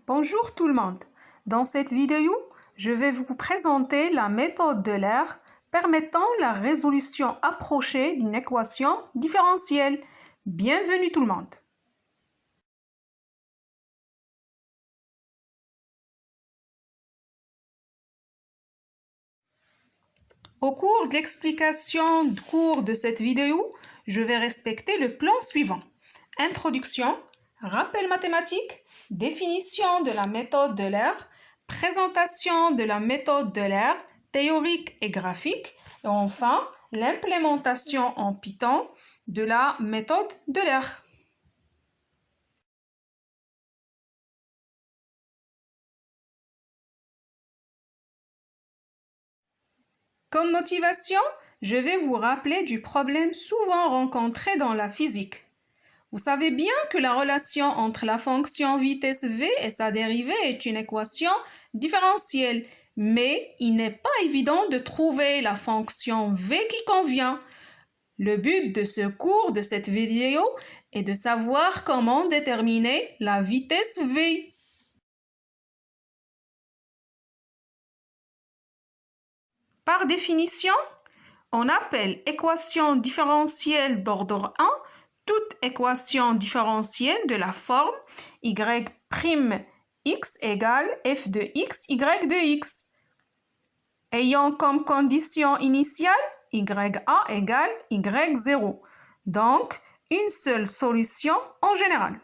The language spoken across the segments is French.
Bonjour tout le monde. Dans cette vidéo, je vais vous présenter la méthode d'Euler permettant la résolution approchée d'une équation différentielle. Bienvenue tout le monde. Au cours de l'explication du cours de cette vidéo, je vais respecter le plan suivant. Introduction, rappel mathématique, définition de la méthode d'Euler, présentation de la méthode d'Euler, théorique et graphique, et enfin, l'implémentation en Python de la méthode d'Euler. Comme motivation, je vais vous rappeler du problème souvent rencontré dans la physique. Vous savez bien que la relation entre la fonction vitesse v et sa dérivée est une équation différentielle, mais il n'est pas évident de trouver la fonction v qui convient. Le but de ce cours, de cette vidéo, est de savoir comment déterminer la vitesse v. Par définition, on appelle équation différentielle d'ordre 1 toute équation différentielle de la forme y' x égale f de x, y de x, ayant comme condition initiale ya égale y0. Donc, une seule solution en général.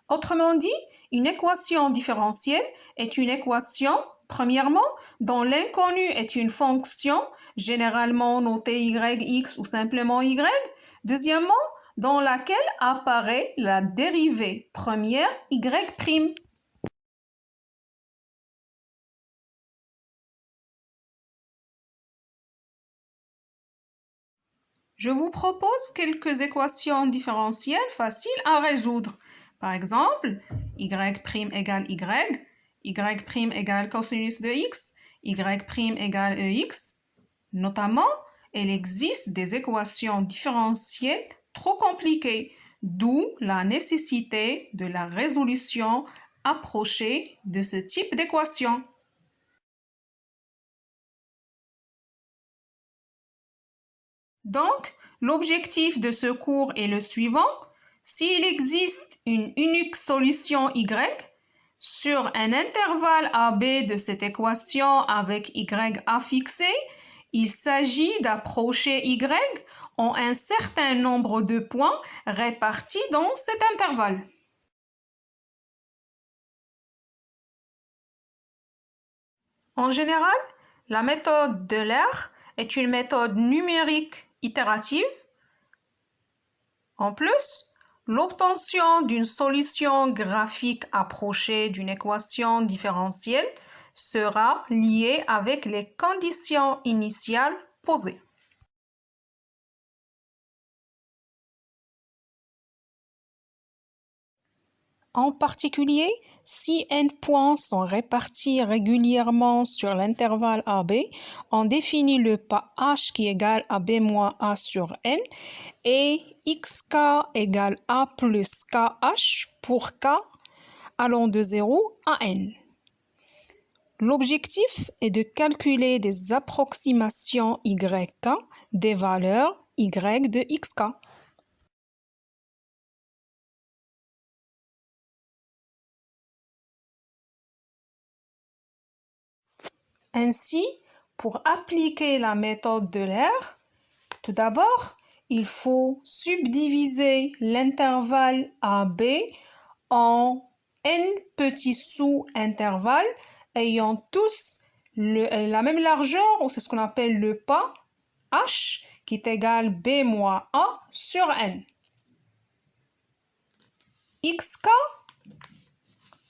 Autrement dit, une équation différentielle est une équation, premièrement, dont l'inconnu est une fonction, généralement notée yx ou simplement y. Deuxièmement, dans laquelle apparaît la dérivée première y'. Je vous propose quelques équations différentielles faciles à résoudre. Par exemple, y' égale y' égale cosinus de x, y' égale ex. Notamment, il existe des équations différentielles trop compliquées, d'où la nécessité de la résolution approchée de ce type d'équation. Donc, l'objectif de ce cours est le suivant. S'il existe une unique solution y sur un intervalle AB de cette équation avec y a fixé, il s'agit d'approcher y en un certain nombre de points répartis dans cet intervalle. En général, la méthode d'Euler est une méthode numérique itérative. En plus, l'obtention d'une solution graphique approchée d'une équation différentielle sera liée avec les conditions initiales posées. En particulier, si n points sont répartis régulièrement sur l'intervalle AB, on définit le pas h qui égale AB moins a sur n et xk égale a plus kh pour k allant de 0 à n. L'objectif est de calculer des approximations yk des valeurs y de xk. Ainsi, pour appliquer la méthode d'Euler, tout d'abord, il faut subdiviser l'intervalle AB en n petits sous-intervalles ayant tous la même largeur, ou c'est ce qu'on appelle le pas, h, qui est égal b moins a sur n. Xk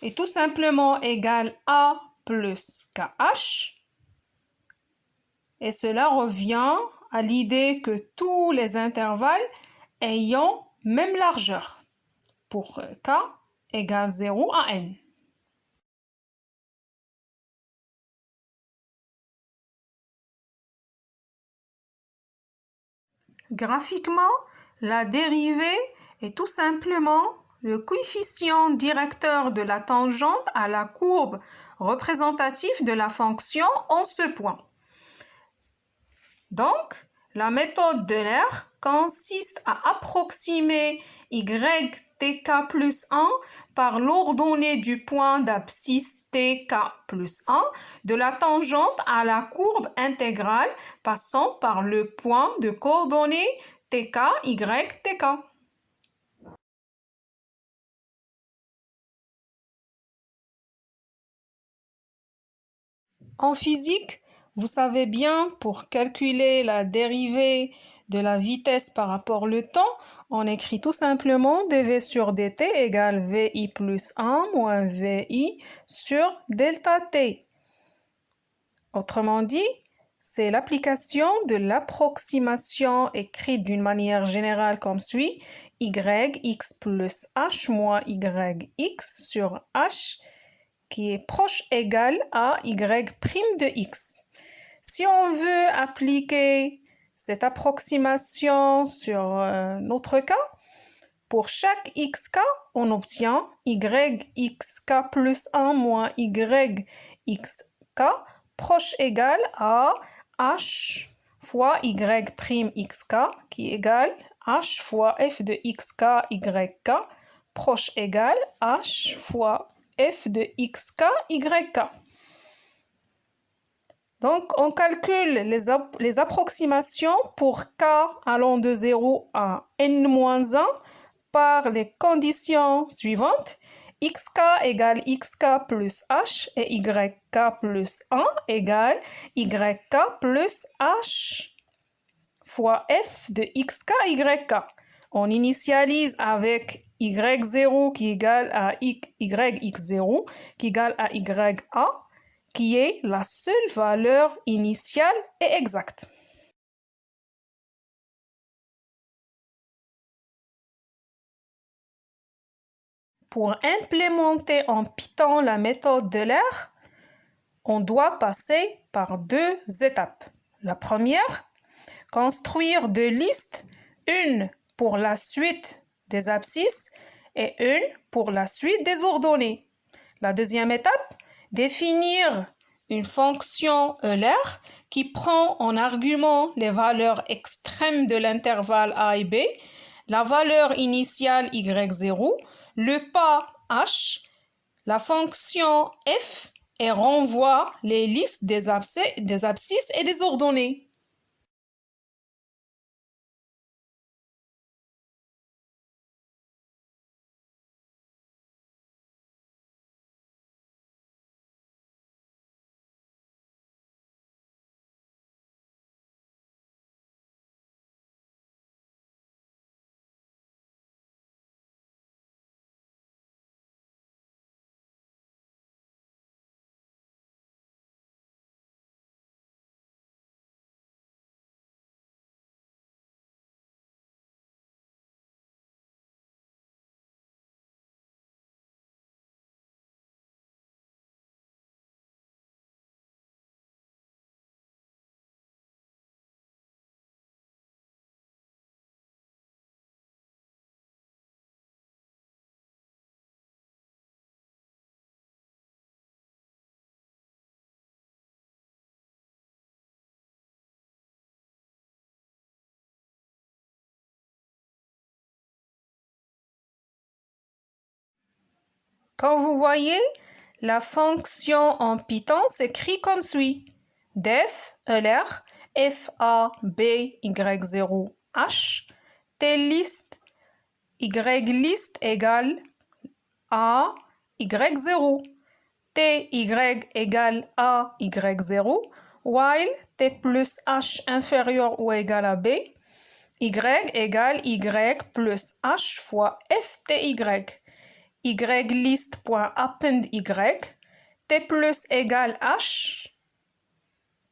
est tout simplement égal a plus kh, et cela revient à l'idée que tous les intervalles ayant même largeur pour k égale 0 à n. Graphiquement, la dérivée est tout simplement le coefficient directeur de la tangente à la courbe représentative de la fonction en ce point. Donc, la méthode d'Euler consiste à approximer ytk plus 1 par l'ordonnée du point d'abscisse tk plus 1 de la tangente à la courbe intégrale passant par le point de coordonnées tk, y, tk. En physique, vous savez bien, pour calculer la dérivée de la vitesse par rapport au temps, on écrit tout simplement dv sur dt égale vi plus 1 moins vi sur delta t. Autrement dit, c'est l'application de l'approximation écrite d'une manière générale comme suit: yx plus h moins yx sur h qui est proche égal à y' de x. Si on veut appliquer cette approximation sur notre cas, pour chaque xk, on obtient yxk plus 1 moins yxk proche égal à h fois y'xk qui égale h fois f de xk yk proche égal h fois f de xk, yk. Donc, on calcule les approximations pour k allant de 0 à n-1 par les conditions suivantes. Xk égale xk plus h et yk plus 1 égale yk plus h fois f de xk, yk. On initialise avec y0 qui égale à yx0 qui égale à ya, qui est la seule valeur initiale et exacte. Pour implémenter en Python la méthode d'Euler, on doit passer par deux étapes. La première, construire deux listes, une pour la suite des abscisses et une pour la suite des ordonnées. La deuxième étape, définir une fonction Euler qui prend en argument les valeurs extrêmes de l'intervalle a et b, la valeur initiale y0, le pas h, la fonction f et renvoie les listes des abscisses et des ordonnées. Comme vous voyez, la fonction en Python s'écrit comme suit. Def Euler f(a), b, y0, h, t-list, y-list égale a, y0, ty égale a, y0, while t plus h inférieur ou égal à b, y égale y plus h fois fty. ylist.append y, t plus égale h,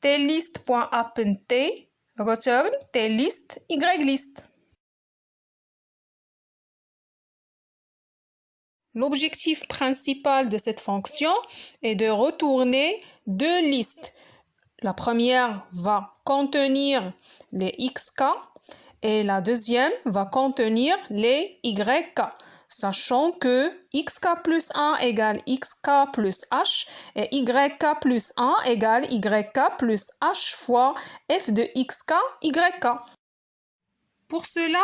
tlist.append t, return tlist, ylist. L'objectif principal de cette fonction est de retourner deux listes. La première va contenir les xk et la deuxième va contenir les YK, sachant que XK plus 1 égale XK plus H et YK plus 1 égale YK plus H fois F de XK, YK. Pour cela,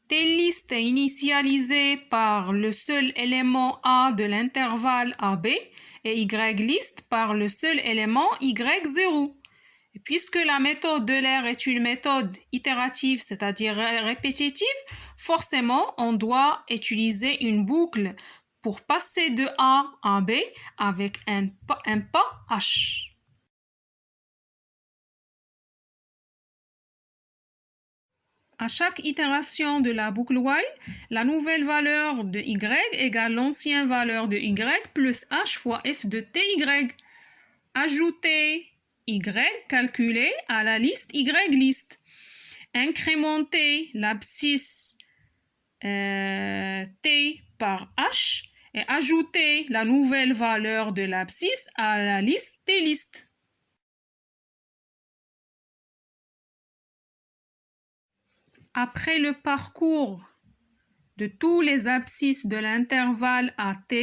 T liste est initialisée par le seul élément A de l'intervalle AB et Y liste par le seul élément Y0. Et puisque la méthode d'Euler est une méthode itérative, c'est-à-dire répétitive, forcément, on doit utiliser une boucle pour passer de A à B avec un pas H. À chaque itération de la boucle while, la nouvelle valeur de y égale l'ancienne valeur de y plus h fois f de ty. Ajouter y calculé à la liste y liste. Incrémenter l'abscisse t par h et ajouter la nouvelle valeur de l'abscisse à la liste t liste. Après le parcours de tous les abscisses de l'intervalle AT,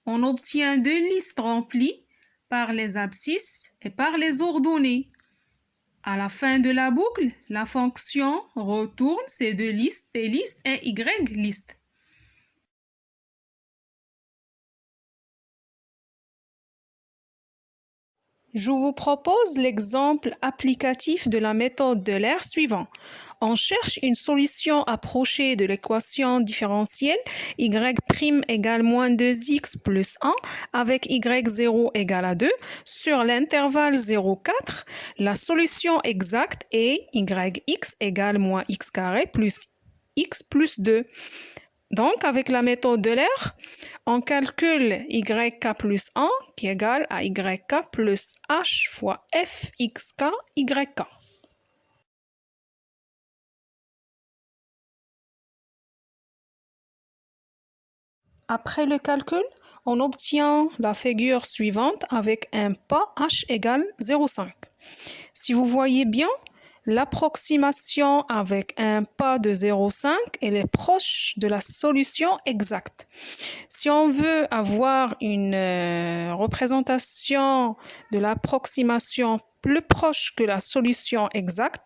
on obtient deux listes remplies par les abscisses et par les ordonnées. À la fin de la boucle, la fonction retourne ces deux listes, T liste et Y liste. Je vous propose l'exemple applicatif de la méthode d'Euler suivant. On cherche une solution approchée de l'équation différentielle y' égale moins 2x plus 1 avec y0 égale à 2 sur l'intervalle 0,4. La solution exacte est yx égale moins x carré plus x plus 2. Donc, avec la méthode d'Euler, on calcule yk plus 1 qui est égal à yk plus h fois fxk yk. Après le calcul, on obtient la figure suivante avec un pas h égale 0,5. Si vous voyez bien, l'approximation avec un pas de 0,5, elle est proche de la solution exacte. Si on veut avoir une représentation de l'approximation plus proche que la solution exacte,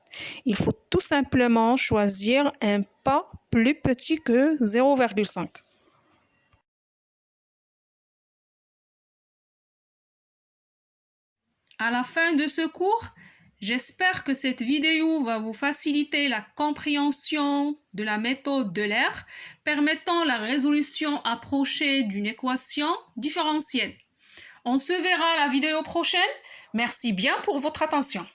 il faut tout simplement choisir un pas plus petit que 0,5. À la fin de ce cours, j'espère que cette vidéo va vous faciliter la compréhension de la méthode d'Euler permettant la résolution approchée d'une équation différentielle. On se verra à la vidéo prochaine. Merci bien pour votre attention.